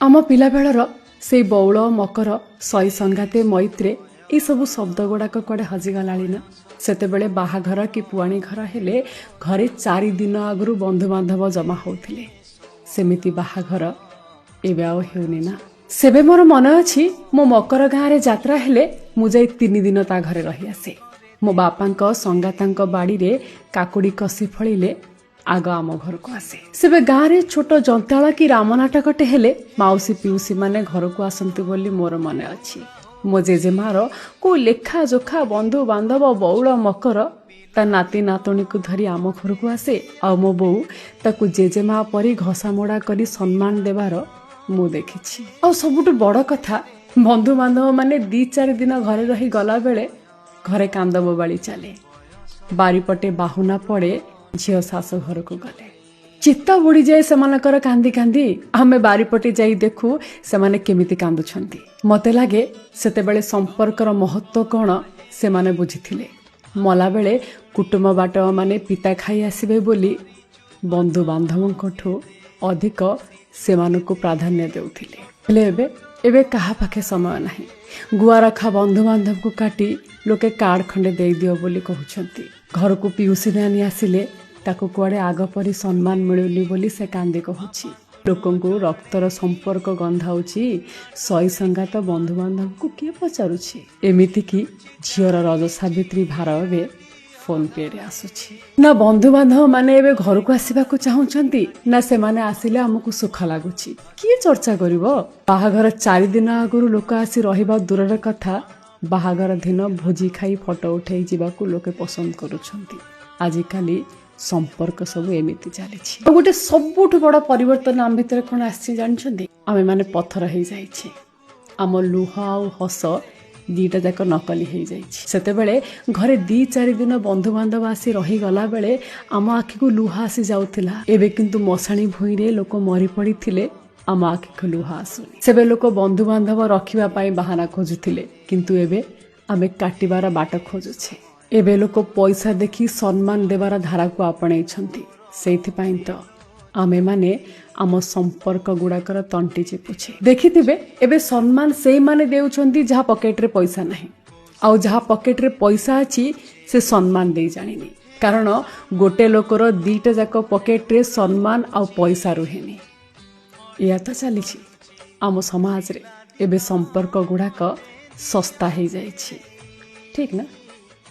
आम पिला बेलर से बौल मकर सई संगाते मैत्रे ये सब शब्द गुड़ाक कुआडे हजिगला ना सेतेबेले बाहाघर कि पुआणी घर हेले घरे 4 दिन आगु बंधुबांधव जमा होते सेमिति बाहाघर एबे आउ हेउनी ना। सेबे मोर मन अछि मो मकर गाँव यात्रा हेले मु जाई 3 दिन ता घरे रही आसे। मो बापांक संगातांक बाड़ी रे काकुड़ी कसी फलिले आग आम घर को आसे। सेबे गाँव रे छोट जंताळ कि रामनाटकटे हेले माउसी पिउसी माने घर को आसंती बोली मोर मन अछि। मो जेजेमार को लेखा जोखा बंधु बांधव बौल मकर ता नाती नातुणी को धरी आम घर को आसे। आ मो बो ताकू जेजेमा परी घसा मोड़ा करी सम्मान देवार मु देखिछि। आ सबुठु बड़ कथा बंधु बांधव माने 2-4 दिन घरे रही गला बेले घरे कांद बोबाली चले। बारीपटे बाहुना पड़े झियो सासु घर को गले चित्त बुड़ी जाए सेमानकर कांदी कांदी आमे बारीपटे जाई देखू सेमाने केमिति कांदुछंती। मते लागे सेतेबेले संपर्कर महत्व कौन सेमाने बुझिथिले। मला बेले कुटुंब बाट माने पिता खाई आसीबे बोली बंधु बांधवंकठू अधिक सेमानकु प्राधान्य देउथिले। हेले एबे कहा पाखे समय नाही। गुआ रखा बंधु बांधव को काटी लोके कार्ड खंडे दे दियो बोली कहउछंती। घर को पिउसी नानी आसिले ताको कुआडे आग परी सम्मान मिलुली बोली से कांदी कहूची। लोकंकु रक्तर संपर्क गंधाउची सई संगात बंधु बांधव को किए पचारुची। एमिति कि झियर रज सावित्री भार एबे फोन पे रे आसुची। ना बंधु बांधव माने एबे घर को आसीबा को चाहुचंती ना से माने आसिले हमकु सुख लागुची। किए चर्चा करिवो। बाहाघर 4 दिन आगुरु लोक आसी रहिबा दूरर कथा बाहाघर दिन भोजी खाई फोटो उठेई जीवाकू लोके पसंद करूछंती। आजिकाली संपर्क सब एमिति चली। गोटे सबुठ बड़ परिवर्तन आम भितर कौन आसी जानछंती। आमे माने पत्थर हो जाइछे। आम लुह आउ हस दीटा जाक नकली हो जाइछे। सेतेबेले घरे 2-4 दिन बंधु बांधव आसी रही गला बेले आम आखि को लुह आसी जाउथिला। एबे किंतु मशाणी भुई रे लोक मरी पड़ी थिले आम आखि को लुह आसुनी। सेबे लोक बंधु बांधव रखिबा पाई बहाना खोजुथिले किंतु एबे आमे काटिबार बाट खोजुछे। एबे लोक पैसा देखी सम्मान देवार धारा को आपणे छंती। सेथिपाई तो आमे माने आम संपर्क गुड़ाकर तंटी चिपुछे। देखिथिबे एबे सम्मान सेई माने देउछंती जहा पॉकेट रे पैसा नाही आउ जहा पॉकेट रे पैसा अछि से सम्मान देई जानिनी। कारण गोटे लोकर 2टा जाक पॉकेट रे सम्मान आउ पैसा रुहेनी। या तो चलीछि आम समाज रे एबे संपर्क गुड़ाक सस्ता हो जाइछि। ठीक ना।